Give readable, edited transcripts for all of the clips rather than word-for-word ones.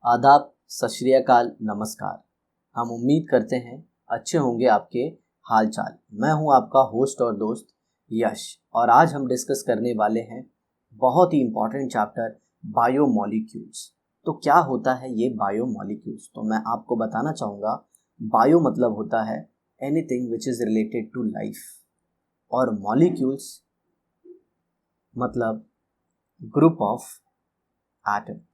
आदाब, सत श्री अकाल, नमस्कार। हम उम्मीद करते हैं अच्छे होंगे आपके हाल चाल। मैं हूं आपका होस्ट और दोस्त यश, और आज हम डिस्कस करने वाले हैं बहुत ही इम्पॉर्टेंट चैप्टर बायोमॉलिक्यूल्स। तो क्या होता है ये बायोमॉलिक्यूल्स? तो मैं आपको बताना चाहूँगा, बायो मतलब होता है anything which is related to life, और मॉलिक्यूल्स मतलब group of atom.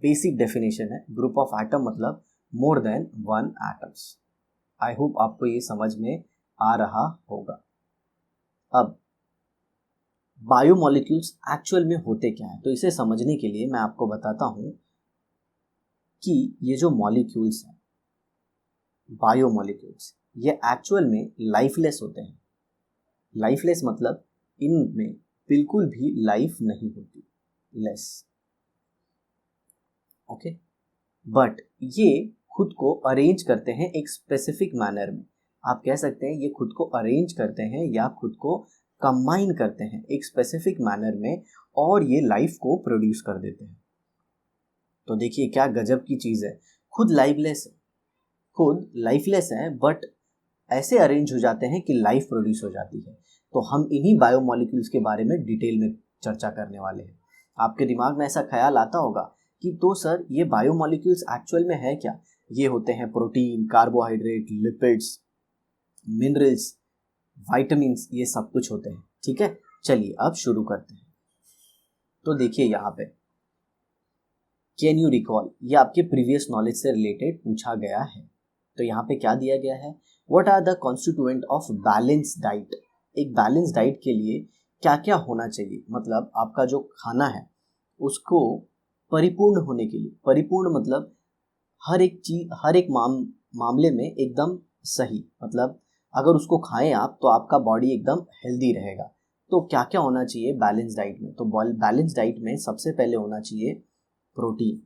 Basic definition है, ग्रुप ऑफ एटम मतलब more than one atoms. I hope आपको ये समझ में आ रहा होगा। अब बायोमॉलिक्यूल्स एक्चुअल में होते क्या है, तो इसे समझने के लिए मैं आपको बताता हूँ कि ये जो मॉलिक्यूल्स हैं, बायोमॉलिक्यूल्स, ये एक्चुअल में लाइफलेस होते हैं। लाइफलेस मतलब इनमें बिल्कुल भी लाइफ नहीं होती, लेस। ओके, बट ये खुद को अरेंज करते हैं एक स्पेसिफिक मैनर में। आप कह सकते हैं ये खुद को अरेंज करते हैं या खुद को कंबाइन करते हैं एक स्पेसिफिक मैनर में, और ये लाइफ को प्रोड्यूस कर देते हैं। तो देखिए क्या गजब की चीज़ है, खुद लाइफलेस है बट ऐसे अरेंज हो जाते हैं कि लाइफ प्रोड्यूस हो जाती है। तो हम इन्हीं बायोमॉलिक्यूल्स के बारे में डिटेल में चर्चा करने वाले हैं। आपके दिमाग में ऐसा ख्याल आता होगा कि तो सर ये बायोमॉलिक्यूल्स एक्चुअल में है क्या? ये होते हैं protein, carbohydrate, lipids, minerals, vitamins, ये सब कुछ होते हैं। ठीक है, चलिए अब शुरू करते हैं। तो देखिए यहाँ पे, कैन यू रिकॉल, ये आपके प्रीवियस नॉलेज से रिलेटेड पूछा गया है। तो यहाँ पे क्या दिया गया है, what are the constituent of balance diet. एक बैलेंस डाइट के लिए क्या क्या होना चाहिए, मतलब आपका जो खाना है उसको परिपूर्ण होने के लिए, परिपूर्ण मतलब हर एक चीज, हर एक मामले में एकदम सही, मतलब अगर उसको खाएं आप तो आपका बॉडी एकदम हेल्दी रहेगा। तो क्या क्या होना चाहिए बैलेंस डाइट में? तो बैलेंस डाइट में सबसे पहले होना चाहिए प्रोटीन,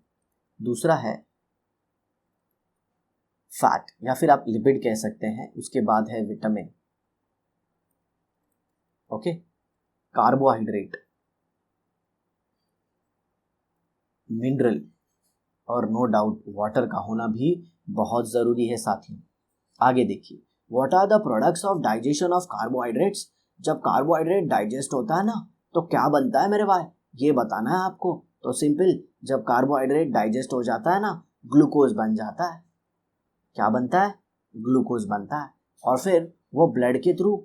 दूसरा है फैट या फिर आप लिपिड कह सकते हैं, उसके बाद है विटामिन, ओके, कार्बोहाइड्रेट, मिनरल, और नो डाउट वाटर का होना भी बहुत ज़रूरी है साथियों। आगे देखिए, what are the products of digestion of carbohydrates. जब कार्बोहाइड्रेट डाइजेस्ट होता है ना तो क्या बनता है मेरे भाई, ये बताना है आपको। तो सिंपल, जब कार्बोहाइड्रेट डाइजेस्ट हो जाता है ना, ग्लूकोज बन जाता है। क्या बनता है? ग्लूकोज बनता है, और फिर वो ब्लड के थ्रू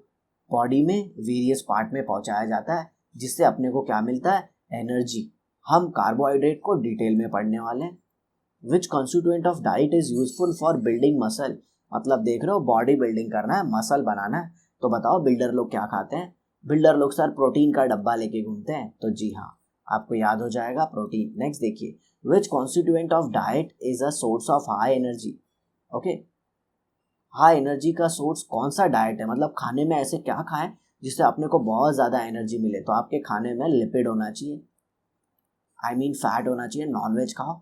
बॉडी में वेरियस पार्ट में पहुंचाया जाता है, जिससे अपने को क्या मिलता है? एनर्जी। हम कार्बोहाइड्रेट को डिटेल में पढ़ने वाले हैं। Which constituent of diet is useful for building muscle, मतलब देख रहे हो बॉडी बिल्डिंग करना है, मसल बनाना है, तो बताओ बिल्डर लोग क्या खाते हैं? बिल्डर लोग सर प्रोटीन का डब्बा लेके घूमते हैं। तो जी हाँ, आपको याद हो जाएगा प्रोटीन। नेक्स्ट देखिए, which constituent of diet is a source of high energy. Okay, high energy का सोर्स कौन सा डाइट है, मतलब खाने में ऐसे क्या खाएं जिससे अपने को बहुत ज़्यादा एनर्जी मिले? तो आपके खाने में लिपिड होना चाहिए, आई मीन फैट होना चाहिए। नॉनवेज खाओ,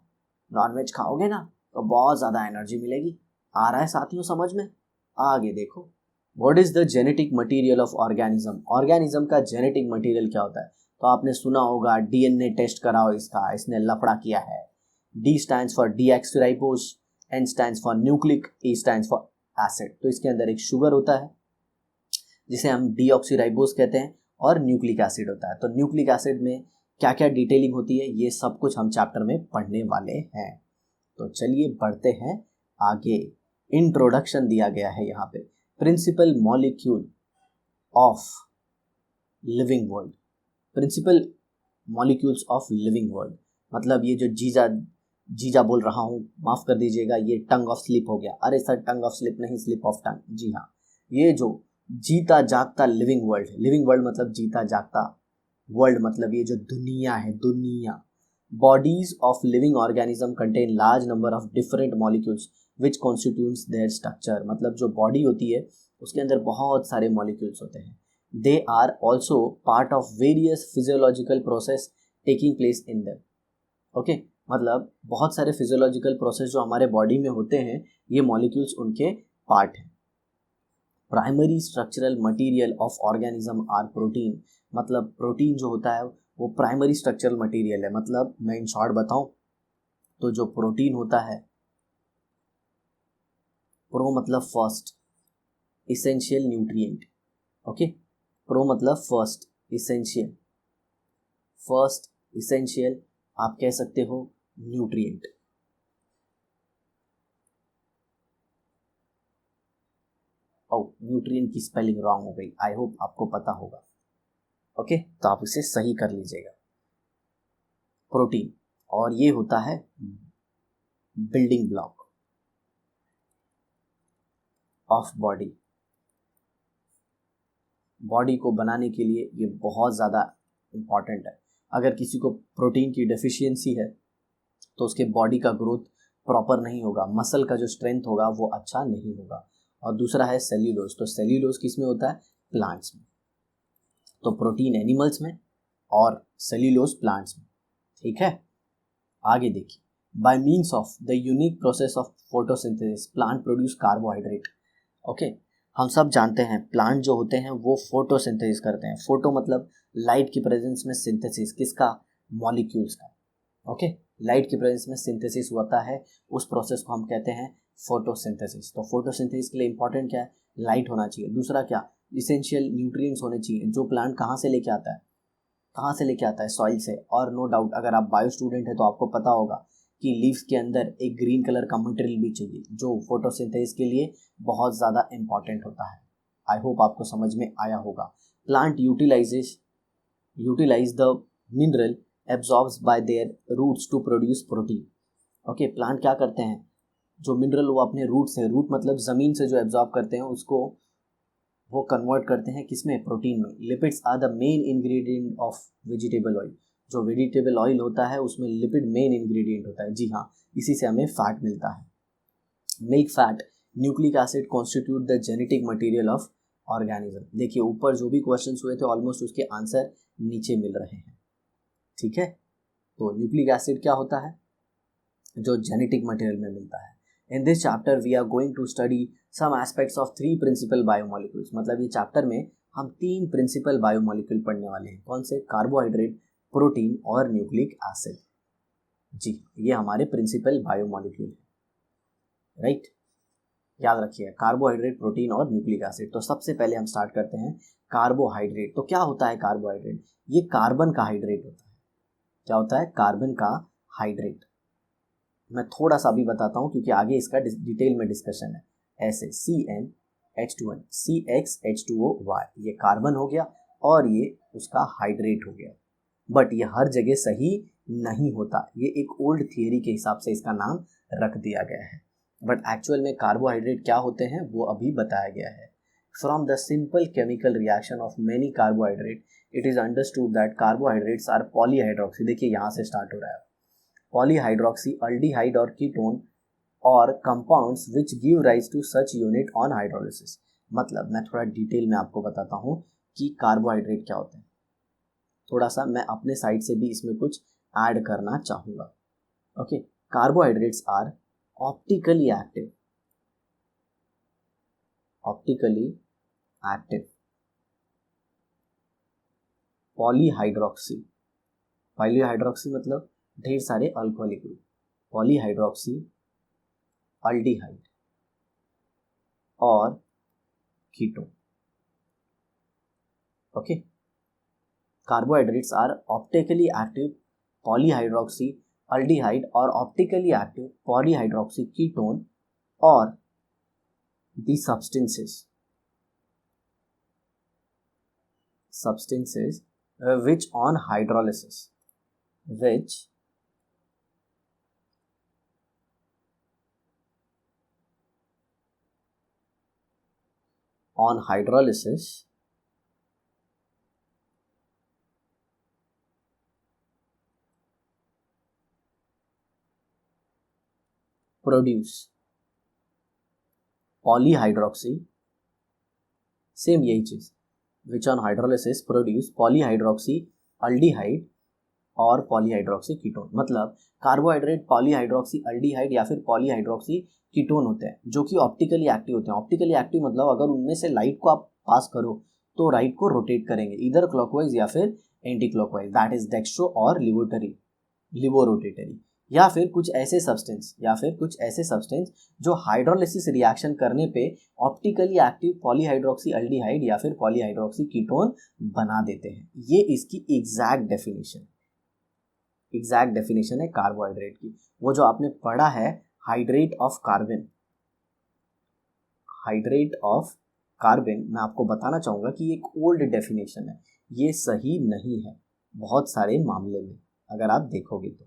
नॉनवेज खाओगे ना तो बहुत ज़्यादा एनर्जी मिलेगी। आ रहा है साथियों समझ में? आगे देखो, what is the genetic material of organism. Organism का जेनेटिक मटेरियल क्या होता है? तो आपने सुना होगा डीएनए टेस्ट कराओ इसका, इसने लफड़ा किया है। D stands for deoxyribose, N stands for nucleic, E stands for acid. तो इसके अंदर एक शुगर होता है जिसे हम डीऑक्सीराइबोस कहते हैं, और न्यूक्लिक एसिड होता है। तो न्यूक्लिक एसिड में क्या क्या डिटेलिंग होती है, ये सब कुछ हम चैप्टर में पढ़ने वाले हैं। तो चलिए बढ़ते हैं आगे। इंट्रोडक्शन दिया गया है यहाँ पे, principal molecule of living world. Principal molecules of living world मतलब ये जो जीजा जीजा बोल रहा हूँ, माफ कर दीजिएगा, ये टंग ऑफ स्लिप हो गया। अरे सर टंग ऑफ स्लिप नहीं, स्लिप ऑफ टंग। जी हाँ, ये जो जीता जागता लिविंग वर्ल्ड, लिविंग वर्ल्ड मतलब जीता जागता, वर्ल्ड मतलब ये जो दुनिया है, दुनिया। Bodies of living organism contain large number of different molecules which constitutes there structure. मतलब जो बॉडी होती है उसके अंदर बहुत सारे मॉलिक्यूल्स होते हैं। They are also part of various physiological process taking place in them. Okay, मतलब बहुत सारे फिजियोलॉजिकल प्रोसेस जो हमारे बॉडी में होते हैं, ये मॉलिक्यूल्स उनके पार्ट हैं। Primary structural material of organism are protein, मतलब प्रोटीन जो होता है वो प्राइमरी स्ट्रक्चरल मटेरियल है। मतलब मैं इन शॉर्ट बताऊं तो जो प्रोटीन होता है, प्रो मतलब first essential nutrient, okay, pro मतलब फर्स्ट इसेंशियल, फर्स्ट इसेंशियल आप कह सकते हो न्यूट्रिएंट। न्यूट्रिएंट की स्पेलिंग रॉन्ग हो गई, आई होप आपको पता होगा, ओके, तो आप इसे सही कर लीजिएगा। प्रोटीन, और ये होता है building block of body. Body को बनाने के लिए ये बहुत ज़्यादा इम्पॉर्टेंट है। अगर किसी को प्रोटीन की डेफिशिएंसी है तो उसके बॉडी का ग्रोथ प्रॉपर नहीं होगा, मसल का जो स्ट्रेंथ होगा वो अच्छा नहीं होगा। और दूसरा है सेल्यूलोज, तो सेल्यूलोज किस में होता है? प्लांट्स में। तो प्रोटीन एनिमल्स में और सेल्यूलोज प्लांट्स में, ठीक है। आगे देखिए, bye means of the unique process of photosynthesis plant produce carbohydrate. Okay, हम सब जानते हैं प्लांट जो होते हैं वो फोटोसिंथेसिस करते हैं। फोटो मतलब लाइट की प्रेजेंस में सिंथेसिस, किसका? मॉलिक्यूल्स का, ओके, लाइट की प्रेजेंस में सिंथेसिस होता है, उस प्रोसेस को हम कहते हैं फोटोसिंथेसिस। तो फोटोसिंथेसिस के लिए इंपॉर्टेंट क्या है? लाइट होना चाहिए। दूसरा क्या? इसेंशियल न्यूट्रिएंट्स होने चाहिए, जो प्लांट कहाँ से लेके आता है? कहाँ से लेके आता है? सॉइल से। और नो डाउट अगर आप बायो स्टूडेंट है तो आपको पता होगा कि लीव्स के अंदर एक ग्रीन कलर का मटेरियल भी चाहिए, जो फोटोसिंथेसिस के लिए बहुत ज़्यादा इंपॉर्टेंट होता है। आई होप आपको समझ में आया होगा। Plant utilise the mineral absorbs by their roots to produce protein. Okay, plant क्या करते हैं? जो मिनरल वो अपने रूट से, रूट मतलब ज़मीन से जो एब्जॉर्ब करते हैं उसको वो कन्वर्ट करते हैं किसमें? प्रोटीन में। Lipids are the main ingredient of vegetable oil. जो वेजिटेबल ऑयल होता है उसमें लिपिड मेन इंग्रेडिएंट होता है। जी हाँ, इसी से हमें फैट मिलता है। Milk fat, nucleic acid constitute the genetic material of organism. देखिए ऊपर जो भी क्वेश्चंस हुए थे ऑलमोस्ट उसके आंसर नीचे मिल रहे हैं, ठीक है। तो न्यूक्लिक एसिड क्या होता है? जो जेनेटिक मटेरियल में मिलता है। In this chapter we are going to study some aspects of 3 principal biomolecules. मतलब ये चैप्टर में हम 3 प्रिंसिपल बायोमोलिक्यूल पढ़ने वाले हैं। कौन से? कार्बोहाइड्रेट, प्रोटीन और न्यूक्लिक एसिड। जी, ये हमारे प्रिंसिपल बायोमोलिक्यूल है, राइट। याद रखिए, कार्बोहाइड्रेट, प्रोटीन और न्यूक्लिक एसिड। तो सबसे पहले हम स्टार्ट करते हैं कार्बोहाइड्रेट। तो क्या होता है कार्बोहाइड्रेट? ये कार्बन का हाइड्रेट होता है। क्या होता है? कार्बन का हाइड्रेट। मैं थोड़ा सा भी बताता हूँ क्योंकि आगे इसका डिटेल में डिस्कशन है। ऐसे CnH2n, CxH2O, ये कार्बन हो गया और ये उसका हाइड्रेट हो गया। बट ये हर जगह सही नहीं होता, ये एक ओल्ड थियरी के हिसाब से इसका नाम रख दिया गया है। बट एक्चुअल में कार्बोहाइड्रेट क्या होते हैं वो अभी बताया गया है। From the simple chemical reaction of many carbohydrate it is understood that carbohydrates are polyhydroxy. देखिए यहाँ से स्टार्ट हो रहा है। पॉलीहाइड्रोक्सी अल्डिहाइड और कीटोन और compounds which give rise to such unit on hydrolysis. मतलब मैं थोड़ा डिटेल में आपको बताता हूँ कि कार्बोहाइड्रेट क्या होते हैं। थोड़ा सा मैं अपने साइड से भी इसमें कुछ ऐड करना चाहूँगा। Okay, carbohydrates are optically active, optically active polyhydroxy. Polyhydroxy मतलब ढेर सारे अल्कोहलिक ग्रुप। पॉलीहाइड्रोक्सी अल्डिहाइड और ketone. Okay, carbohydrates are optically active polyhydroxy aldehyde और ऑप्टिकली एक्टिव पॉलीहाइड्रोक्सी कीटोन और the substances which on hydrolysis produce polyhydroxy, same यही चीज, which on hydrolysis produce polyhydroxy aldehyde और polyhydroxy ketone. मतलब carbohydrate polyhydroxy aldehyde या फिर polyhydroxy ketone होते हैं जो कि ऑप्टिकली एक्टिव होते हैं। ऑप्टिकली एक्टिव मतलब अगर उनमें से लाइट को आप पास करो तो राइट को रोटेट करेंगे, इधर क्लॉकवाइज या फिर anti clockwise, that is dextro और लिबोरोटेटरी। या फिर कुछ ऐसे सब्सटेंस जो हाइड्रोलिसिस रिएक्शन करने पे ऑप्टिकली एक्टिव पॉलीहाइड्रोक्सी अल्डिहाइड या फिर पॉलीहाइड्रोक्सी कीटोन बना देते हैं। ये इसकी एग्जैक्ट डेफिनेशन है कार्बोहाइड्रेट की। वो जो आपने पढ़ा है हाइड्रेट ऑफ कार्बन, मैं आपको बताना चाहूँगा कि ये एक ओल्ड डेफिनेशन है, ये सही नहीं है बहुत सारे मामले में अगर आप देखोगे तो।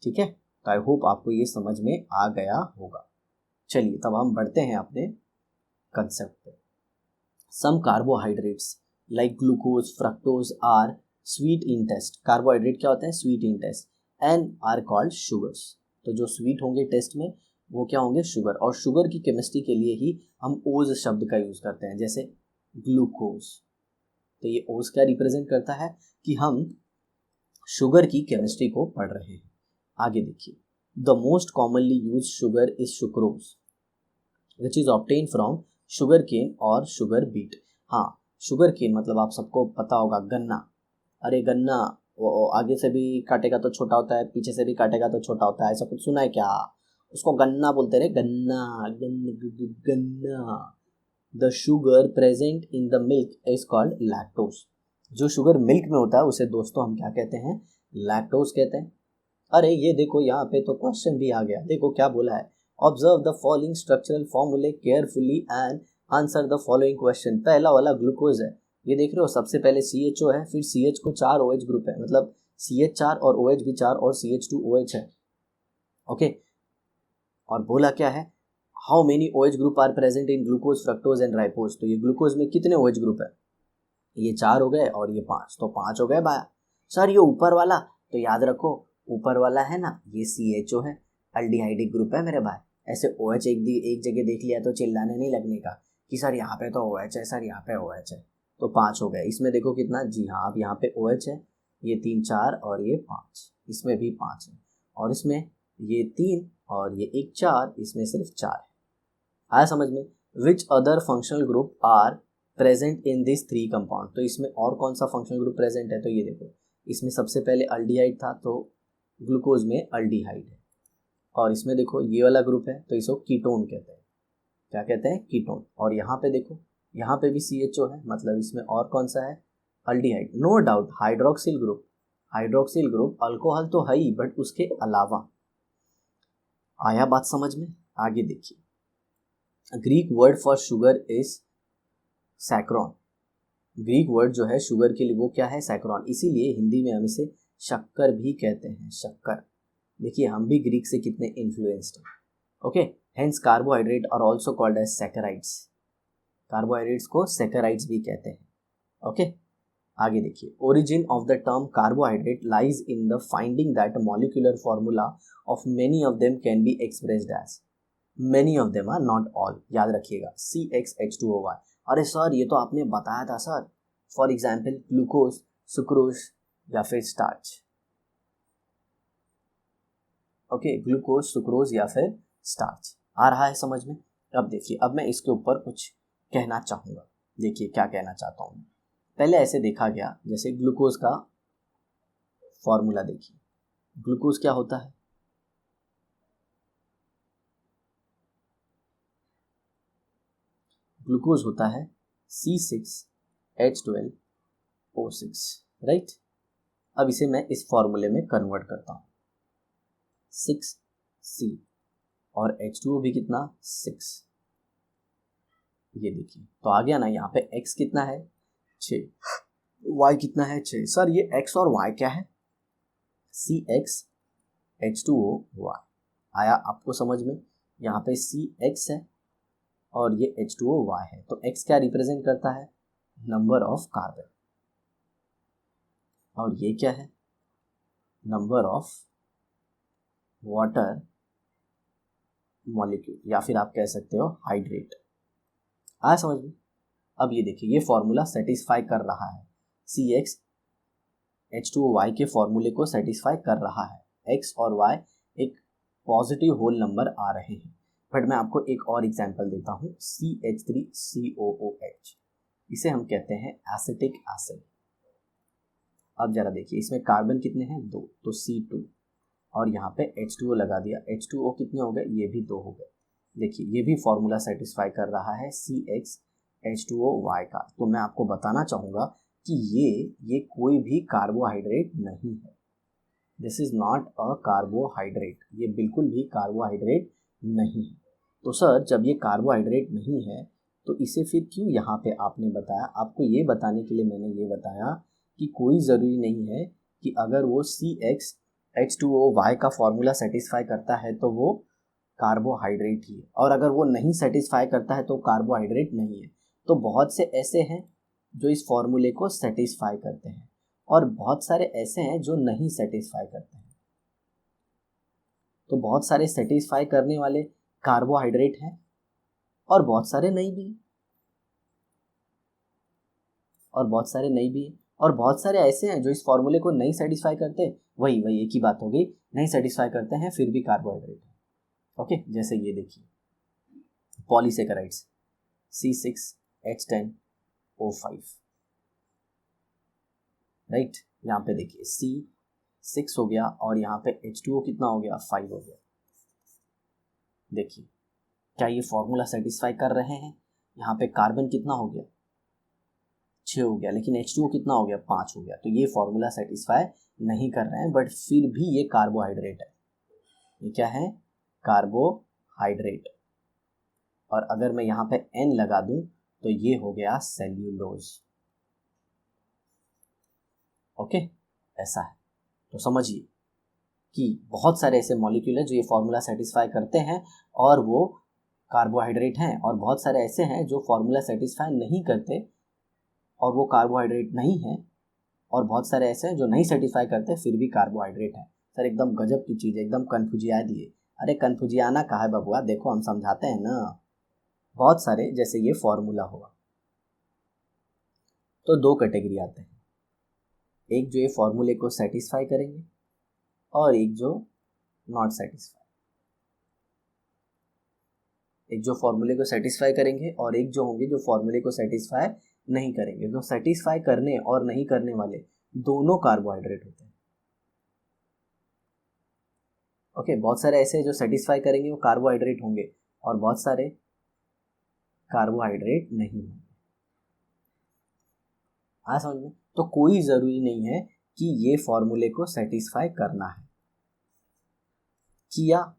ठीक है, तो आई होप आपको ये समझ में आ गया होगा। चलिए तब हम बढ़ते हैं अपने कंसेप्ट पे। Some carbohydrates like glucose, fructose are sweet in taste. Carbohydrate क्या होते हैं? Sweet in taste and are called sugars. तो जो स्वीट होंगे टेस्ट में वो क्या होंगे? शुगर। और शुगर की केमिस्ट्री के लिए ही हम ओज शब्द का यूज करते हैं, जैसे ग्लूकोज। तो ये ओज क्या रिप्रेजेंट करता है कि हम शुगर की केमिस्ट्री को पढ़ रहे हैं। आगे देखिए, the most commonly use sugar is sucrose which is obtain from sugar cane और शुगर बीट। हाँ, शुगर केन मतलब आप सबको पता होगा गन्ना। अरे गन्ना वो आगे से भी काटेगा तो छोटा होता है, पीछे से भी काटेगा तो छोटा होता है, ऐसा कुछ सुना है क्या? उसको गन्ना बोलते रहे, गन्ना। The sugar present in the milk is called lactose. जो शुगर मिल्क में होता है उसे दोस्तों हम क्या कहते हैं? लैक्टोज कहते हैं। अरे ये देखो यहाँ पे तो क्वेश्चन भी आ गया, देखो क्या बोला है, ऑब्जर्व द फॉलोइंग स्ट्रक्चरल फॉर्मूले carefully and answer the following question. पहला वाला ग्लूकोज है, ये देख रहे हो, सबसे पहले CHO है, फिर CH को 4 OH ग्रुप है, मतलब CH 4 और OH भी 4 और CH2 OH है। ओके, और बोला क्या है, how many OH group are present in glucose, fructose and ribose. तो ये ग्लूकोज में कितने OH ग्रुप है? ये 4 हो गए और ये 5, तो 5 हो गए भाई। सर ये ऊपर वाला, तो याद रखो ऊपर वाला है ना, ये CHO है, अल्डिहाइडिक ग्रुप है मेरे भाई। ऐसे OH एक जगह देख लिया तो चिल्लाने नहीं लगने का कि सर यहाँ पे तो OH है, सर यहाँ पे OH है। तो 5 हो गए। इसमें देखो कितना, जी हाँ, अब यहाँ पे OH है, ये 3 4 और ये 5, इसमें भी 5 है, और इसमें ये 3 और ये 1 4, इसमें सिर्फ 4 है। आया समझ में? Which other functional group are present in this 3 compound. तो इसमें और कौन सा फंक्शनल ग्रुप प्रेजेंट है? तो ये देखो, इसमें सबसे पहले अल्डिहाइड था, तो ग्लूकोज में अल्डिहाइड है, और इसमें देखो ये वाला ग्रुप है, तो इसको कीटोन कहते हैं। क्या कहते हैं? कीटोन। और यहाँ पे देखो, यहाँ पे भी CHO है, मतलब इसमें और कौन सा है? Aldehyde. No doubt hydroxyl group alcohol तो है ही, बट उसके अलावा। आया बात समझ में? आगे देखिए, Greek word for sugar is saccharon. Greek word जो है शुगर के लिए वो क्या है? सैक्रोन। इसीलिए हिंदी में हम इसे शक्कर भी कहते हैं, शक्कर। देखिए हम भी ग्रीक से कितने इन्फ्लुएंस्ड हैं। Okay, hence carbohydrate are also called as saccharides. Carbohydrates को सैकराइड्स भी कहते हैं। ओके, आगे देखिए, origin of the term carbohydrate lies in the finding that molecular formula of many of them can be expressed as, many of them are not all, याद रखिएगा, CxH2OY। अरे sir ये तो आपने बताया था sir, for example glucose, sucrose या फिर स्टार्च। ओके, ग्लूकोज, सुक्रोज या फिर स्टार्च। आ रहा है समझ में? अब देखिए, अब मैं इसके ऊपर कुछ कहना चाहूँगा। देखिए क्या कहना चाहता हूँ। पहले ऐसे देखा गया, जैसे ग्लूकोज का फॉर्मूला देखिए, ग्लूकोज क्या होता है? ग्लूकोज होता है C6H12O6, राइट। अब इसे मैं इस फॉर्मूले में कन्वर्ट करता हूँ, 6C और H2O भी कितना? 6। ये देखिए, तो आ गया ना, यहाँ पे X कितना है? 6, Y कितना है? 6। सर ये X और Y क्या है? CxH2OY। आया आपको समझ में? यहाँ पे CX है और ये H2OY है, तो X क्या रिप्रेजेंट करता है? नंबर ऑफ कार्बन, और ये क्या है? नंबर ऑफ वाटर मॉलिक्यूल, या फिर आप कह सकते हो हाइड्रेट। आया समझ में? अब ये देखिए, ये फॉर्मूला सेटिस्फाई कर रहा है, CxH2OY के फॉर्मूले को सेटिस्फाई कर रहा है। X और Y एक पॉजिटिव होल नंबर आ रहे हैं। बट मैं आपको एक और एग्जांपल देता हूँ, CH3COOH, इसे हम कहते हैं एसिटिक एसिड। अब जरा देखिए, इसमें कार्बन कितने हैं, 2, तो C2 और यहाँ पे H2O लगा दिया, H2O कितने हो गए, ये भी 2 हो गए। देखिए ये भी फॉर्मूला सेटिस्फाई कर रहा है CxH2OY का। तो मैं आपको बताना चाहूँगा कि ये कोई भी कार्बोहाइड्रेट नहीं है। This is not a carbohydrate, ये बिल्कुल भी कार्बोहाइड्रेट नहीं है। तो सर जब ये कार्बोहाइड्रेट नहीं है तो इसे फिर क्यों यहाँ पे आपने बताया? आपको ये बताने के लिए मैंने ये बताया कि कोई ज़रूरी नहीं है कि अगर वो CxH2OY का फॉर्मूला सेटिस्फाई करता है तो वो कार्बोहाइड्रेट ही है, और अगर वो नहीं सेटिस्फाई करता है तो कार्बोहाइड्रेट नहीं है। तो बहुत से ऐसे हैं जो इस फॉर्मूले को सेटिस्फाई करते हैं और बहुत सारे ऐसे हैं जो नहीं सेटिस्फाई करते हैं। तो बहुत सारे सेटिस्फाई करने वाले कार्बोहाइड्रेट हैं और बहुत सारे नहीं भी, और बहुत सारे नहीं भी, और बहुत सारे ऐसे हैं जो इस फॉर्मूले को नहीं सेटिस्फाई करते। वही एक ही बात हो गई, नहीं सेटिस्फाई करते हैं फिर भी कार्बोहाइड्रेट है। ओके, जैसे ये देखिए पॉलीसेकेराइड्स C6H10O5, राइट। यहाँ पे देखिए C6 हो गया और यहाँ पे H2O कितना हो गया, 5 हो गया। देखिए क्या ये फॉर्मूला सेटिस्फाई कर रहे हैं? यहाँ पे कार्बन कितना हो गया, 6 हो गया, लेकिन H2O कितना हो गया, 5 हो गया। तो ये फॉर्मूला सेटिस्फाई नहीं कर रहे हैं, बट फिर भी ये कार्बोहाइड्रेट है। ये क्या है, कार्बोहाइड्रेट। और अगर मैं यहाँ पे N लगा दूं तो ये हो गया सेल्यूलोज। ओके, ऐसा है। तो समझिए कि बहुत सारे ऐसे मॉलिक्यूल हैं जो ये फॉर्मूला सेटिस्फाई करते हैं और वो कार्बोहाइड्रेट हैं, और बहुत सारे ऐसे हैं जो फॉर्मूला सेटिस्फाई नहीं करते और वो कार्बोहाइड्रेट नहीं है, और बहुत सारे ऐसे हैं जो नहीं सेटिस्फाई करते फिर भी कार्बोहाइड्रेट है। सर एकदम गजब की चीज़ है, एकदम कन्फ्यूजिया दिए। अरे कन्फ्यूजियाना कहा है बबुआ, देखो हम समझाते हैं ना। बहुत सारे जैसे ये फॉर्मूला हुआ, तो 2 कैटेगरी आते हैं, एक जो ये फॉर्मूले को सेटिस्फाई करेंगे और एक जो नॉट सेटिस्फाई। एक जो फॉर्मूले को सेटिस्फाई करेंगे और एक जो होंगे जो फॉर्मूले को सेटिस्फाई नहीं करेंगे। तो सेटिस्फाई करने और नहीं करने वाले दोनों कार्बोहाइड्रेट होते हैं। ओके, बहुत सारे ऐसे जो सेटिस्फाई करेंगे वो कार्बोहाइड्रेट होंगे और बहुत सारे कार्बोहाइड्रेट नहीं होंगे। हाँ समझ में? तो कोई ज़रूरी नहीं है कि ये फॉर्मूले को सेटिस्फाई करना है। किया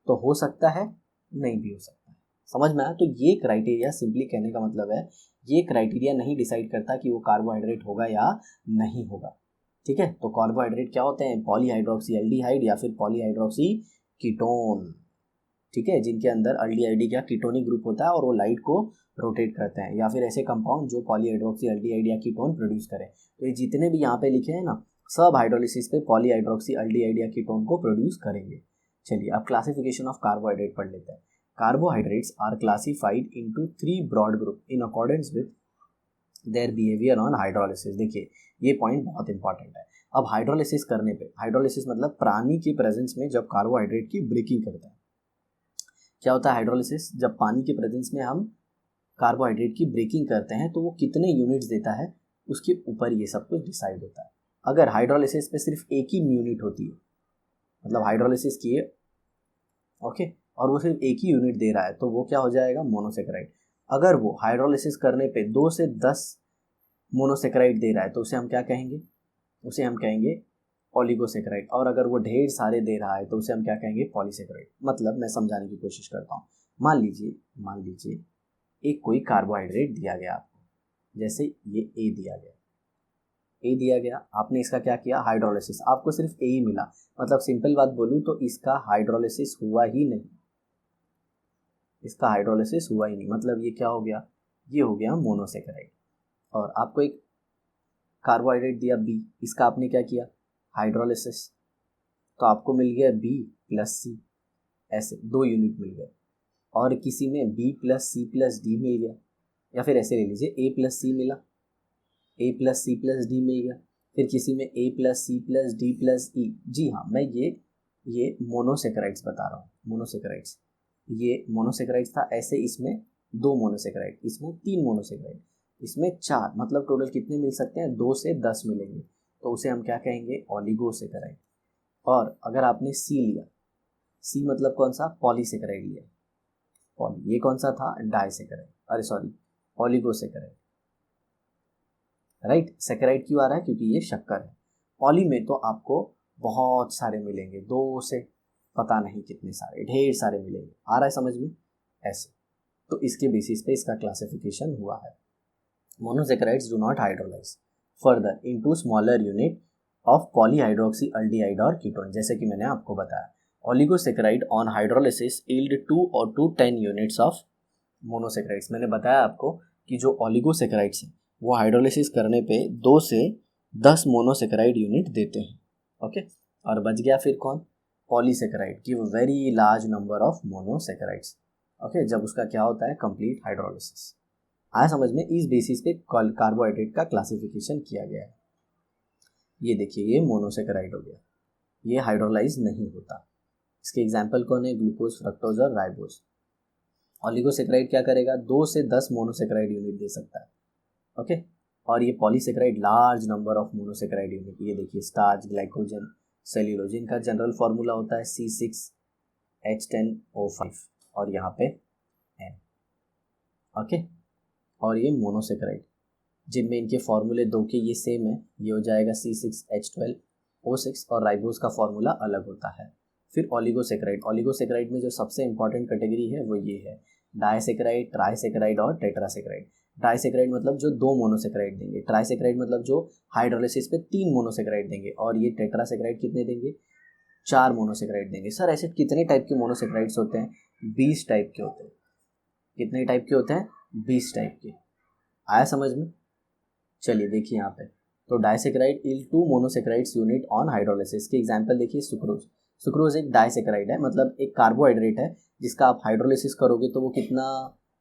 तो हो सकता है, नहीं भी हो सकता है। समझ में आया? तो ये क्राइटेरिया, सिंपली कहने का मतलब है, ये क्राइटेरिया नहीं डिसाइड करता कि वो कार्बोहाइड्रेट होगा या नहीं होगा। ठीक है, तो कार्बोहाइड्रेट क्या होते हैं, पॉलीहाइड्रोक्सी एल्डिहाइड या फिर पॉलीहाइड्रोक्सी कीटोन। ठीक है, जिनके अंदर एल्डिहाइड का कीटोनिक ग्रुप होता है और वो लाइट को रोटेट करते हैं, या फिर ऐसे कंपाउंड जो पॉलीहाइड्रोक्सी एल्डिहाइड या कीटोन प्रोड्यूस करें। तो ये जितने भी यहाँ पे लिखे हैं ना, सब हाइड्रोलिसिस पे पॉलीहाइड्रोक्सी एल्डिहाइड या कीटोन को प्रोड्यूस करेंगे। चलिए अब क्लासिफिकेशन ऑफ कार्बोहाइड्रेट पढ़ लेते हैं। Carbohydrates are classified into 3 broad group in accordance with their behaviour on hydrolysis. देखिए ये पॉइंट बहुत इंपॉर्टेंट है। अब हाइड्रोलिसिस करने पे, हाइड्रोलिसिस मतलब प्राणी के प्रेजेंस में जब कार्बोहाइड्रेट की ब्रेकिंग करता है, क्या होता है हाइड्रोलिसिस, जब पानी के प्रेजेंस में हम कार्बोहाइड्रेट की ब्रेकिंग करते हैं तो वो कितने यूनिट्स देता है उसके ऊपर ये सब कुछ डिसाइड होता है। अगर हाइड्रोलिसिस पे सिर्फ एक ही यूनिट होती है, मतलब हाइड्रोलिसिस किए ओके, और वो सिर्फ एक ही यूनिट दे रहा है, तो वो क्या हो जाएगा, मोनोसेकेराइड। अगर वो हाइड्रोलिसिस करने पे 2 से 10 मोनोसेकेराइड दे रहा है तो उसे हम क्या कहेंगे, उसे हम कहेंगे ओलिगोसेकेराइड। और अगर वो ढेर सारे दे रहा है तो उसे हम क्या कहेंगे, पॉलीसेकेराइड। मतलब मैं समझाने की कोशिश करता हूँ। मान लीजिए एक कोई कार्बोहाइड्रेट दिया गया आपको, जैसे ये ए दिया गया, आपने इसका क्या किया, हाइड्रोलिसिस, आपको सिर्फ ए ही मिला। मतलब सिंपल बात बोलूँ तो इसका हाइड्रोलिसिस हुआ ही नहीं, मतलब ये क्या हो गया, ये हो गया मोनोसेकेराइड। और आपको एक कार्बोहाइड्रेट दिया बी, इसका आपने क्या किया, हाइड्रोलिसिस, तो आपको मिल गया बी प्लस सी, ऐसे 2 यूनिट मिल गए। और किसी में b plus c plus d मिल गया, या फिर ऐसे ले लीजिए ए प्लस सी मिला, a plus c plus d मिल गया। फिर किसी में a plus c plus d plus e. जी हाँ, मैं ये मोनोसेकेराइड्स बता रहा हूँ, ये मोनोसेकेराइड्स था। ऐसे इसमें 2 मोनोसेकेराइड, इसमें 3 मोनोसेकेराइड। इसमें 4, मतलब टोटल कितने मिल सकते हैं, 2 से 10 मिलेंगे, तो उसे हम क्या कहेंगे, ओलिगोसेकेराइड। और अगर आपने सी लिया, सी मतलब कौन सा, पॉलीसेकेराइड लिया, पॉली, ये कौन सा था, डाइसेकेराइड, अरे सॉरी, ओलिगोसेकेराइड, राइट। सेकेराइड क्यों आ रहा है, क्योंकि ये शक्कर है। पॉली में तो आपको बहुत सारे मिलेंगे, 2 से पता नहीं कितने सारे, ढेर सारे मिलेंगे, आ रहा है समझ में, ऐसे। तो इसके बेसिस पे इसका क्लासिफिकेशन हुआ है। Monosaccharides do not hydrolyse further into smaller unit of polyhydroxyaldehyde और कीटोन, जैसे कि मैंने आपको बताया। ओलिगोसेकेराइड ऑन हाइड्रोलिसिस यील्ड 2 और 10 यूनिट्स ऑफ मोनोसेकेराइड्स। मैंने बताया आपको कि जो ओलिगोसेकेराइड्स हैं वो हाइड्रोलिसिस करने पे 2 से 10 मोनोसेकेराइड यूनिट देते हैं, ओके। और बच गया फिर कौन, polysaccharide, give very large number of monosaccharides, okay, जब उसका क्या होता है, कंप्लीट हाइड्रोलिसिस। आया समझ में, इस बेसिस पे कार्बोहाइड्रेट का क्लासिफिकेशन किया गया है। ये देखिए, ये मोनोसेकेराइड हो गया, ये हाइड्रोलाइज नहीं होता। इसके एग्जाम्पल कौन है, ग्लूकोज, फ्रक्टोज और राइबोज। ओलिगोसेकेराइड क्या करेगा, 2 से 10 मोनोसेकेराइड यूनिट दे सकता है, ओके। और ये polysaccharide large number of monosaccharide unit. ये देखिए, स्टार्च, ग्लाइकोजन, सेल्यूलोज, इनका जनरल फॉर्मूला होता है C6H10O5 और यहाँ पे N, ओके। और ये मोनोसेकेराइड जिनमें इनके फॉर्मूले 2 के ये सेम है, ये हो जाएगा C6H12O6 और राइबोज का फॉर्मूला अलग होता है। फिर ओलिगोसेकेराइड, ओलिगोसेकेराइड में जो सबसे इंपॉर्टेंट कैटेगरी है वो ये है, डाइसेकेराइड, ट्राइसेकेराइड और टेट्रासेकेराइड। डाइसेकेराइड मतलब जो 2 मोनोसेकेराइड देंगे, ट्राइसेकेराइड मतलब जो हाइड्रोलिसिस पे 3 मोनोसेकेराइड देंगे, और ये टेट्रासेकेराइड कितने देंगे, 4 मोनोसेकेराइड देंगे। सर ऐसे कितने टाइप के मोनोसेकेराइड्स होते हैं, 20 टाइप के होते हैं। कितने टाइप के होते हैं, 20 टाइप के। आया समझ में, चलिए देखिए यहाँ पे, तो disaccharide yield 2 monosaccharides unit on hydrolysis के एग्जांपल देखिए, सुक्रोज। सुक्रोज एक डाइसेकेराइड है, मतलब एक कार्बोहाइड्रेट है जिसका आप हाइड्रोलिसिस करोगे तो वो कितना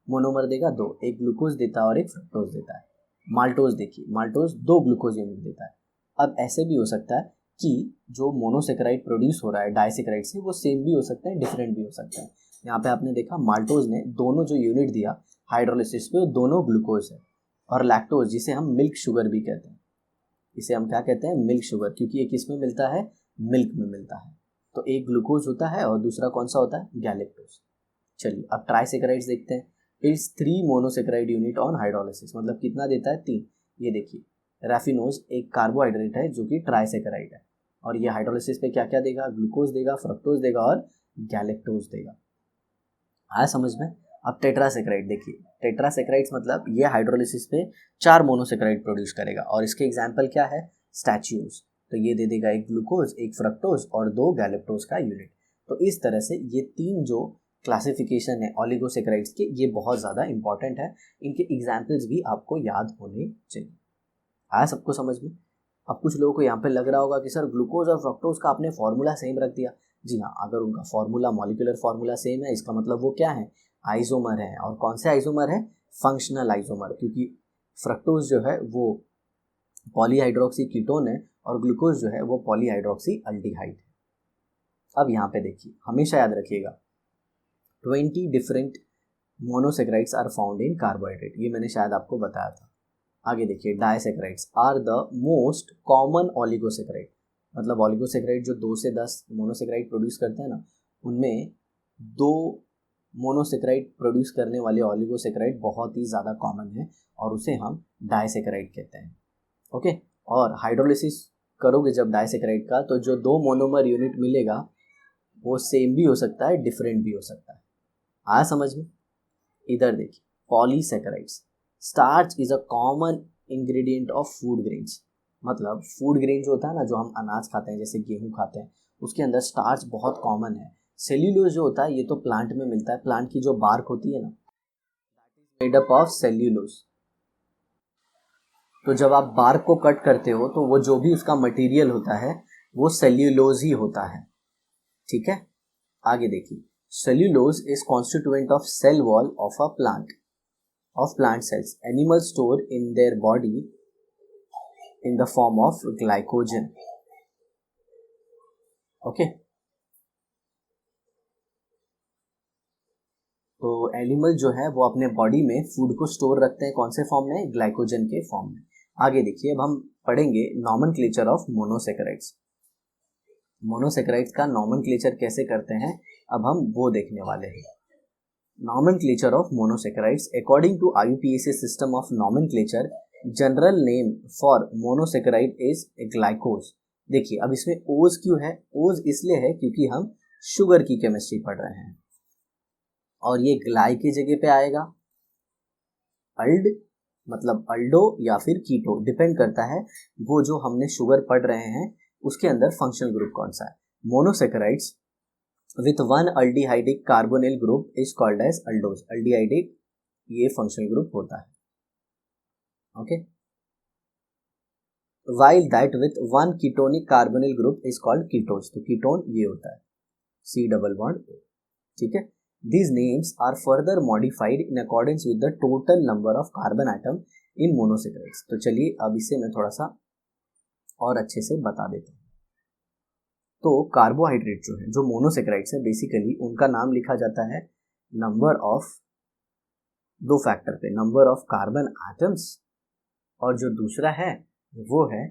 मोनोमर देगा, 2, एक ग्लूकोज देता है और एक फ्रक्टोज देता है। माल्टोज देखिए, माल्टोज 2 ग्लूकोज यूनिट देता है। अब ऐसे भी हो सकता है कि जो मोनोसेकेराइड प्रोड्यूस हो रहा है डाइसेकेराइड से, वो सेम भी हो सकता है, डिफरेंट भी हो सकता है। यहाँ पे आपने देखा माल्टोज ने दोनों जो यूनिट दिया हाइड्रोलिसिस पे, वो दोनों ग्लूकोज है। और लैक्टोज, जिसे हम मिल्क शुगर भी कहते हैं, इसे हम क्या कहते हैं, मिल्क शुगर, क्योंकि ये किस में मिलता है, मिल्क में मिलता है। तो एक ग्लूकोज होता है और दूसरा कौन सा होता है, गैलेक्टोज। चलिए अब ट्राइसेकेराइड्स देखते हैं। It's 3 monosaccharide unit on hydrolysis, मतलब कितना देता है, 3। ये देखिए, रैफिनोज एक कार्बोहाइड्रेट है जो कि ट्राइसेकेराइड है, और ये हाइड्रोलिसिस पे क्या क्या देगा, ग्लूकोज देगा, फ्रक्टोज देगा और गैलेक्टोज देगा। आया समझ में। अब टेट्रासेकेराइड देखिए, टेट्रासेकेराइड्स मतलब ये हाइड्रोलिसिस पे 4 मोनोसेकेराइड प्रोड्यूस करेगा, और इसके एग्जाम्पल क्या है, स्टैच्यूज। तो ये दे देगा एक ग्लूकोज, एक फ्रक्टोज और 2 गैलेक्टोज का यूनिट। तो इस तरह से ये 3 जो क्लासिफिकेशन है ओलिगोसेकेराइड्स के, ये बहुत ज़्यादा इंपॉर्टेंट है। इनके एग्जाम्पल्स भी आपको याद होने चाहिए। आया सबको समझ में। अब कुछ लोगों को यहाँ पे लग रहा होगा कि सर ग्लूकोज और फ्रक्टोज का आपने फॉर्मूला सेम रख दिया। जी हाँ, अगर उनका फॉर्मूला, मॉलिक्यूलर फॉर्मूला सेम है, इसका मतलब वो क्या है, आइसोमर है। और कौन से आइसोमर है, फंक्शनल आइसोमर, क्योंकि फ्रक्टोज जो है वो पॉलीहाइड्रोक्सी कीटोन है और ग्लूकोज जो है वो पॉलीहाइड्रोक्सी अल्डिहाइड है। अब यहाँ पे देखिए, हमेशा याद रखिएगा, 20 different monosaccharides are found in carbohydrate, ये मैंने शायद आपको बताया था। आगे देखिए, disaccharides are the most common oligosaccharide, मतलब ओलिगोसेकेराइड जो 2 से 10 मोनोसेकेराइड प्रोड्यूस करते हैं ना, उनमें 2 मोनोसेकेराइड प्रोड्यूस करने वाले ओलिगोसेकेराइड बहुत ही ज़्यादा कॉमन है, और उसे हम डाइसेकेराइड कहते हैं, ओके। और हाइड्रोलिसिस करोगे जब डाइसेकेराइड का, तो जो 2 मोनोमर यूनिट मिलेगा वो सेम भी हो सकता है, डिफरेंट भी हो सकता है। आया समझ में। इधर देखिए, polysaccharides, starch is a common ingredient of food grains, मतलब फूड ग्रेन जो होता है ना, जो हम अनाज खाते हैं, जैसे गेहूं खाते हैं, उसके अंदर स्टार्च बहुत कॉमन है। सेल्यूलोज जो होता है ये तो प्लांट में मिलता है, प्लांट की जो बार्क होती है ना, मेड अप ऑफ सेल्यूलोज। तो जब आप बार्क को कट करते हो तो वो जो भी उसका मटेरियल होता है वो सेल्यूलोज ही होता है, ठीक है। आगे देखिए, cellulose is constituent of cell wall of a plant, of plant cells. Animals store in their body in the form of glycogen. Okay. तो एनिमल जो है वो अपने बॉडी में फूड को स्टोर रखते हैं कौन से फॉर्म में, ग्लाइकोजन के फॉर्म में। आगे देखिए, अब हम पढ़ेंगे नॉमेनक्लेचर ऑफ मोनोसेकेराइड्स। मोनोसेकेराइड्स का नॉमेनक्लेचर कैसे करते हैं अब हम वो देखने वाले हैं। Nomenclature of monosaccharides according to IUPAC system of nomenclature, general name for monosaccharide is glycose. देखिए अब इसमें ओज क्यों है, ओज इसलिए है क्योंकि हम शुगर की केमिस्ट्री पढ़ रहे हैं और ये ग्लाई की जगह पे आएगा। अल्ड मतलब अल्डो या फिर कीटो, डिपेंड करता है वो जो हमने शुगर पढ़ रहे हैं उसके अंदर फंक्शनल ग्रुप कौन सा है। Monosaccharides with one aldehydic carbonyl group is called as aldose. Aldehydic ये फंक्शनल ग्रुप होता है, okay. While that with one ketonic carbonyl group is called ketose. तो कीटोन ये होता है C डबल बॉन्ड O, ठीक है। These names are further modified in accordance with the total number of carbon atom in monosaccharides। तो चलिए अब इसे मैं थोड़ा सा और अच्छे से बता देता हूँ। तो कार्बोहाइड्रेट जो है, जो मोनोसेक्राइड्स है, बेसिकली उनका नाम लिखा जाता है नंबर ऑफ, दो फैक्टर पे, नंबर ऑफ कार्बन एटम्स, और जो दूसरा है वो है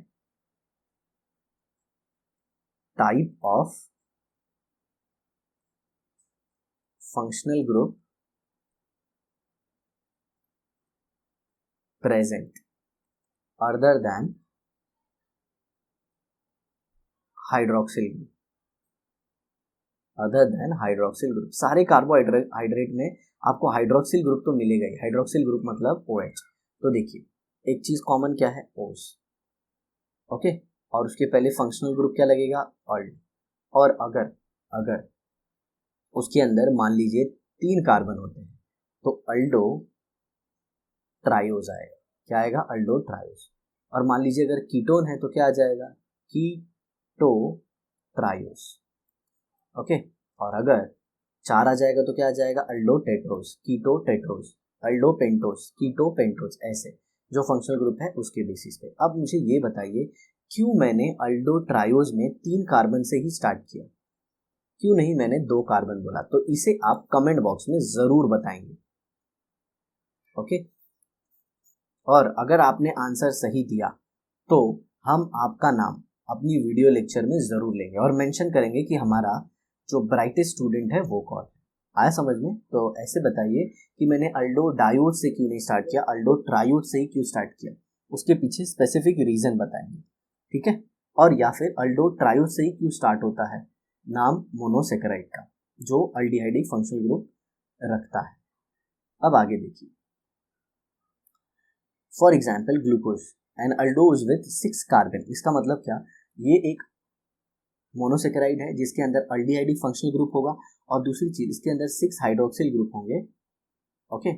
type of functional group present other than hydroxyl group, other than hydroxyl group. सारे कार्बोहाइड्रेट में आपको हाइड्रोक्सिल ग्रुप तो मिलेगा ही। हाइड्रोक्सिल ग्रुप मतलब OH। तो देखिए एक चीज कॉमन क्या है, ओस, ओके। और उसके पहले फंक्शनल ग्रुप क्या लगेगा, अल्ड। और अगर उसके अंदर मान लीजिए 3 कार्बन होते हैं तो अल्डो ट्रायोज आएगा। क्या आएगा, अल्डो ट्रायोज। और मान लीजिए अगर कीटोन है तो क्या आ जाएगा, कीटो ट्रायोज, ओके। और अगर 4 आ जाएगा तो क्या आ जाएगा, अल्डो टेट्रोज, कीटो टेट्रोज, अल्डो पेंटोज, कीटो पेंटोज, ऐसे जो फंक्शनल ग्रुप है उसके बेसिस पे। अब मुझे ये बताइए क्यों मैंने अल्डो ट्रायोज में 3 कार्बन से ही स्टार्ट किया, क्यों नहीं मैंने 2 कार्बन बोला। तो इसे आप कमेंट बॉक्स में जरूर बताएंगे, ओके। और अगर आपने आंसर सही दिया तो हम आपका नाम अपनी वीडियो लेक्चर में जरूर लेंगे और मेंशन करेंगे कि हमारा जो ब्राइटेस्ट स्टूडेंट है वो कौन है। आया समझ में? तो ऐसे बताइए कि मैंने अल्डो डायोड से क्यों नहीं स्टार्ट किया, अल्डो ट्रायोड से ही क्यों स्टार्ट किया, उसके पीछे स्पेसिफिक रीजन बताएंगे, ठीक है। और या फिर अल्डो ट्रायोड से ही क्यों स्टार्ट होता है नाम मोनोसेकेराइड का, जो अल्डिहाइडिक फंक्शनल ग्रुप रखता है। अब आगे देखिए, for example glucose and aldose with 6 carbon. इसका मतलब क्या, ये एक मोनोसेकेराइड है जिसके अंदर अल्डिहाइडिक फंक्शनल ग्रुप होगा और दूसरी चीज इसके अंदर 6 हाइड्रोक्सिल ग्रुप होंगे, ओके,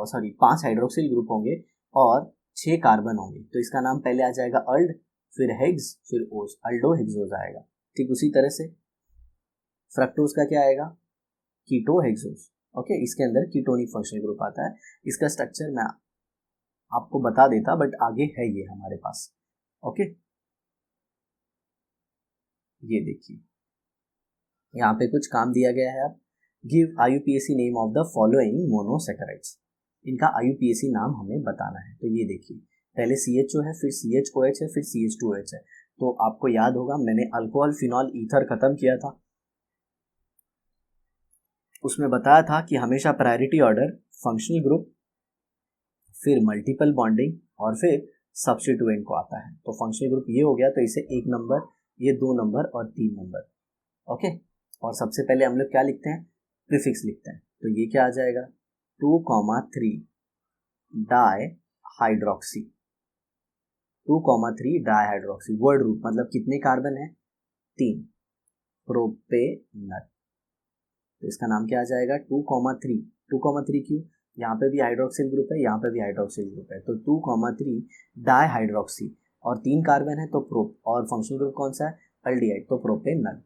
सॉरी 5 हाइड्रोक्सिल ग्रुप होंगे और 6 कार्बन होंगे। तो इसका नाम पहले आ जाएगा अल्ड, फिर हेग्स, फिर ओज, अल्डो हेक्सोज आएगा। ठीक उसी तरह से फ्रक्टोज का क्या आएगा, कीटो हेक्सोज, ओके। इसके अंदर कीटोनिक फंक्शनल ग्रुप आता है। इसका स्ट्रक्चर मैं आपको बता देता बट आगे है ये हमारे पास, ओके। ये देखिए यहाँ पे कुछ काम दिया गया है। आप give IUPAC name of the following monosaccharides. इनका IUPAC नाम हमें बताना है। तो ये देखिए पहले CHO है, फिर CHOH है, फिर CH2OH है। तो आपको याद होगा मैंने अल्कोहल फिनॉल ईथर खत्म किया था, उसमें बताया था कि हमेशा प्रायोरिटी ऑर्डर फंक्शनल ग्रुप, फिर मल्टीपल बॉन्डिंग और फिर सब्स्टिट्यूएंट को आता है। तो फंक्शनल ग्रुप ये हो गया, तो इसे 1 नंबर, ये 2 नंबर और 3 नंबर, ओके। और सबसे पहले हम लोग क्या लिखते हैं, प्रीफिक्स लिखते हैं। तो ये क्या आ जाएगा 2,3 di hydroxy, 2,3 di hydroxy. Word root मतलब कितने कार्बन है, 3, प्रोपेनल। तो इसका नाम क्या आ जाएगा 2,3। 2,3 क्यों, यहाँ पे भी हाइड्रोक्सिल ग्रुप है, यहाँ पे भी हाइड्रोक्सिल ग्रुप है। तो 2,3 डाई हाइड्रोक्सी और 3 कार्बन है तो प्रोप, और फंक्शनल ग्रुप कौन सा है, अल्डिहाइड, तो प्रोपेनल।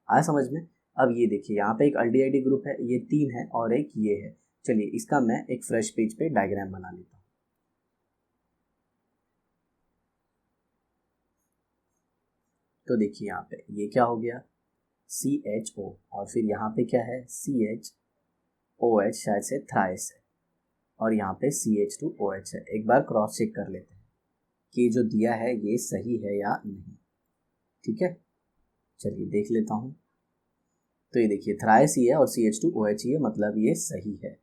आया समझ में? अब ये देखिए यहाँ पे एक अल्डिहाइड ग्रुप है, ये 3 है और एक ये है। चलिए इसका मैं एक फ्रेश पेज पे डायग्राम बना लेता हूँ। तो देखिए यहाँ पे ये क्या हो गया CHO और फिर यहाँ पे क्या है CH OH शायद से थ्राइस है और यहाँ पे CH2OH है। एक बार क्रॉस चेक कर लेते हैं कि जो दिया है ये सही है या नहीं। ठीक है, चलिए देख लेता हूँ। तो ये देखिए थ्राइस ही है और CH2OH ही है, मतलब ये सही है।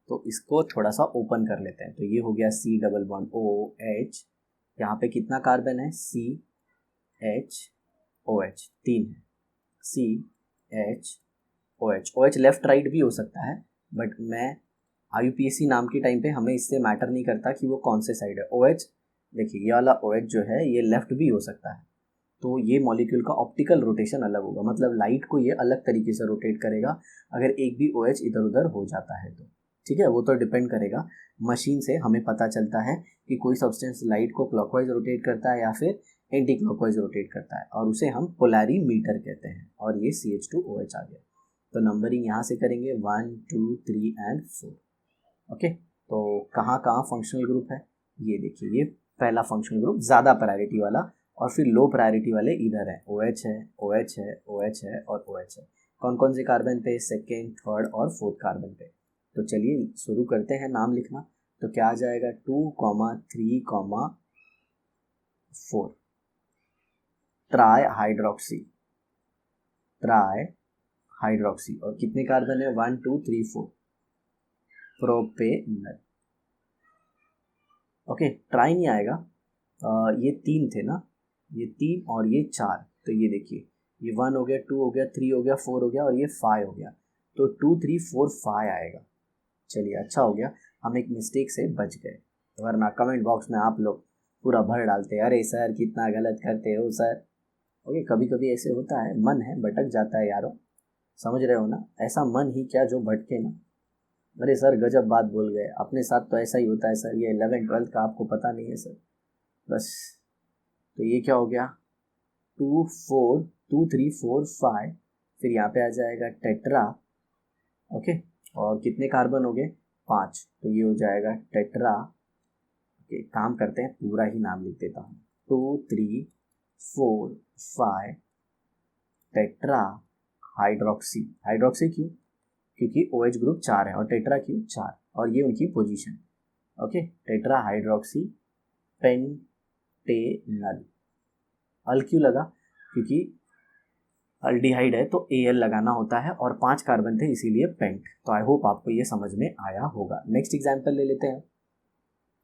तो इसको थोड़ा सा ओपन कर लेते हैं। तो ये हो गया C डबल बॉन्ड OH, यहाँ पे कितना कार्बन है CHOH, 3 है CHOH। OH लेफ्ट राइट भी हो सकता है, बट मैं IUPAC नाम के टाइम पे हमें इससे मैटर नहीं करता कि वो कौन से साइड है। OH देखिए ये वाला OH जो है ये लेफ्ट भी हो सकता है, तो ये मॉलिक्यूल का ऑप्टिकल रोटेशन अलग होगा, मतलब लाइट को ये अलग तरीके से रोटेट करेगा अगर एक भी OH इधर उधर हो जाता है तो। ठीक है, वो तो डिपेंड करेगा मशीन से हमें पता चलता है कि कोई सब्सटेंस लाइट को क्लॉकवाइज रोटेट करता है या फिर एंटी क्लॉकवाइज रोटेट करता है, और उसे हम पोलैरीमीटर कहते हैं। और ये CH2OH आ गया। तो नंबरिंग यहाँ से करेंगे 1 2 3 एंड 4। ओके, तो कहाँ कहाँ फंक्शनल ग्रुप है ये देखिए। ये पहला फंक्शनल ग्रुप ज़्यादा प्रायोरिटी वाला, और फिर लो प्रायोरिटी वाले इधर है। OH है, OH है, OH है और OH है। कौन कौन से कार्बन पे? सेकेंड, थर्ड और फोर्थ कार्बन पे। तो चलिए शुरू करते हैं नाम लिखना। तो क्या आ जाएगा 2, 3, 4 ट्राई हाइड्रोक्सी, ट्राई हाइड्रोक्सी। और कितने कार्बन है? 1 2 3 4 प्रोपेनल। ओके, ट्राई नहीं आएगा, ये 3 थे ना, ये 3 और ये 4। तो ये देखिए ये 1 हो गया, 2 हो गया, 3 हो गया, 4 हो गया और ये 5 हो गया। तो 2 3 4 5 आएगा। चलिए अच्छा हो गया, हम एक मिस्टेक से बच गए, वरना कमेंट बॉक्स में आप लोग पूरा भर डालते, अरे सर कितना गलत करते हो सर। ओके, कभी कभी ऐसे होता है, मन है भटक जाता है यारों, समझ रहे हो ना? ऐसा मन ही क्या जो भटके ना। अरे सर गजब बात बोल गए, अपने साथ तो ऐसा ही होता है सर, ये 11th 12th का आपको पता नहीं है सर। बस, तो ये क्या हो गया 2 4 2 3 4 5, फिर यहाँ पे आ जाएगा टेट्रा। ओके, और कितने कार्बन हो गए? 5, तो ये हो जाएगा टेट्रा। ओके, काम करते हैं, पूरा ही नाम लिख देता हूँ। 2 3 4 5 टेट्रा हाइड्रोक्सी। हाइड्रोक्सी क्यों? क्योंकि OH ग्रुप 4 है, और टेट्रा क्यों? 4, और ये उनकी पोजीशन। Okay, tetra hydroxy pentanal. Al क्यों लगा? क्योंकि अल्डिहाइड है तो Al लगाना होता है, और 5 कार्बन थे इसीलिए पेंट। तो आई होप आपको ये समझ में आया होगा। नेक्स्ट एग्जाम्पल ले लेते हैं।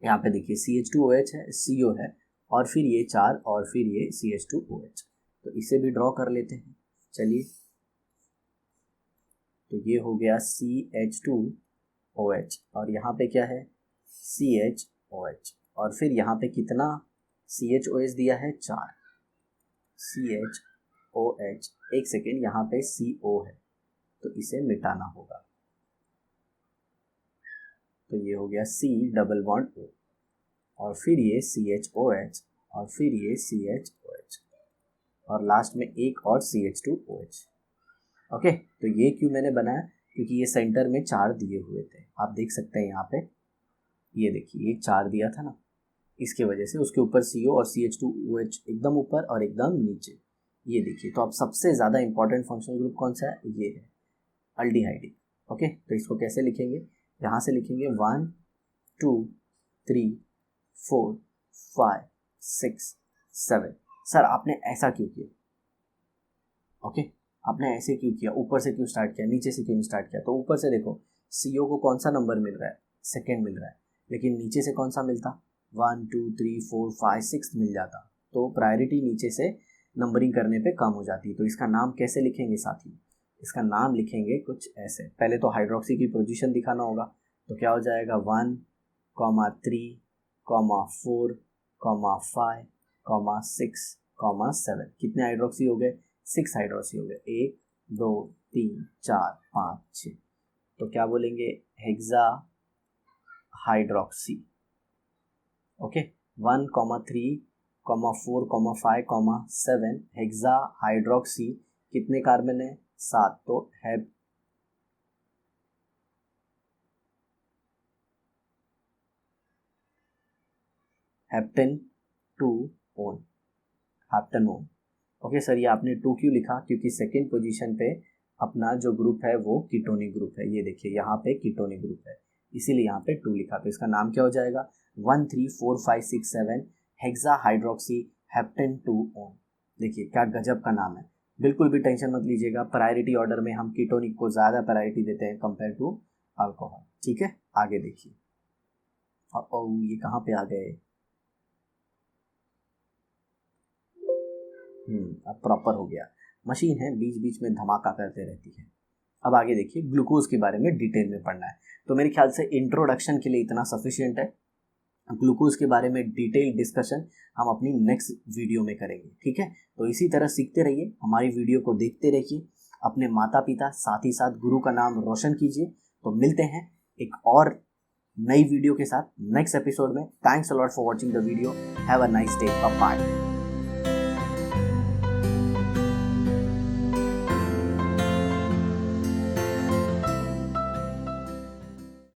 यहाँ पे देखिए CH2OH है, CO है, और फिर ये 4 और फिर ये CH2OH। तो इसे भी ड्रॉ कर लेते हैं। चलिए, तो ये हो गया CH2OH, और यहाँ पे क्या है? CHOH, और फिर यहाँ पे कितना CHOH दिया है? 4 CHOH। एक सेकेंड, यहाँ पे CO है तो इसे मिटाना होगा। तो ये हो गया C डबल बॉन्ड O, और फिर ये CHOH, और फिर ये CHOH, और लास्ट में एक और CH2OH। ओके, तो ये क्यों मैंने बनाया? क्योंकि ये सेंटर में 4 दिए हुए थे, आप देख सकते हैं यहाँ पे। ये देखिए ये 4 दिया था ना, इसके वजह से उसके ऊपर CO और CH2OH एकदम ऊपर और एकदम नीचे। ये देखिए, तो अब सबसे ज़्यादा इंपॉर्टेंट फंक्शनल ग्रुप कौन सा है? ये है अल्डिहाइड। ओके, तो इसको कैसे लिखेंगे? यहाँ से लिखेंगे 1 2 3 4 5 6 7। सर आपने ऐसा क्यों किया? ओके, आपने ऐसे क्यों किया? ऊपर से क्यों स्टार्ट किया, नीचे से क्यों नहीं स्टार्ट किया? तो ऊपर से देखो, CO को कौन सा नंबर मिल रहा है? सेकेंड मिल रहा है, लेकिन नीचे से कौन सा मिलता? 1 2 3 4 5 6 मिल जाता। तो प्रायोरिटी नीचे से नंबरिंग करने पे कम हो जाती। तो इसका नाम कैसे लिखेंगे साथी? इसका नाम लिखेंगे कुछ ऐसे। पहले तो हाइड्रोक्सी की पोजीशन दिखाना होगा, तो क्या हो जाएगा 1 3 4 5 6 7। कितने हाइड्रोक्सी हो गए? 6 हाइड्रोक्सी हो गए। 1 2 3 4 5 6। तो क्या बोलेंगे? Hexa hydroxy. Okay, 1 3 4 5 7 hexa hydroxy. कितने कार्बन है? 7। तो हेप्टेन 2 हेप्टेनोन। ओके सर, ये आपने 2 क्यों लिखा? क्योंकि सेकेंड पोजीशन पे अपना जो ग्रुप है वो कीटोनिक ग्रुप है। ये देखिए यहाँ पे कीटोनिक ग्रुप है, इसीलिए यहाँ पे 2 लिखा। तो इसका नाम क्या हो जाएगा, 1,3,4,5,6,7 हेक्सा हाइड्रोक्सी हेप्टेन 2 ओन। देखिए क्या गजब का नाम है। बिल्कुल भी टेंशन मत लीजिएगा, प्रायोरिटी ऑर्डर में हम कीटोनिक को ज़्यादा प्रायोरिटी देते हैं कंपेयर टू अल्कोहल। ठीक है, आगे देखिए। ये कहाँ पे आ गए, अब प्रॉपर हो गया। मशीन है, बीच बीच में धमाका करते रहती है। अब आगे देखिए, ग्लूकोज के बारे में डिटेल में पढ़ना है, तो मेरे ख्याल से इंट्रोडक्शन के लिए इतना सफिशिएंट है। ग्लूकोज के बारे में डिटेल डिस्कशन हम अपनी नेक्स्ट वीडियो में करेंगे। ठीक है, तो इसी तरह सीखते रहिए, हमारी वीडियो को देखते रहिए, अपने माता पिता साथ ही साथ गुरु का नाम रोशन कीजिए। तो मिलते हैं एक और नई वीडियो के साथ नेक्स्ट एपिसोड में। Thanks a lot for watching the video. Have a nice day, bye.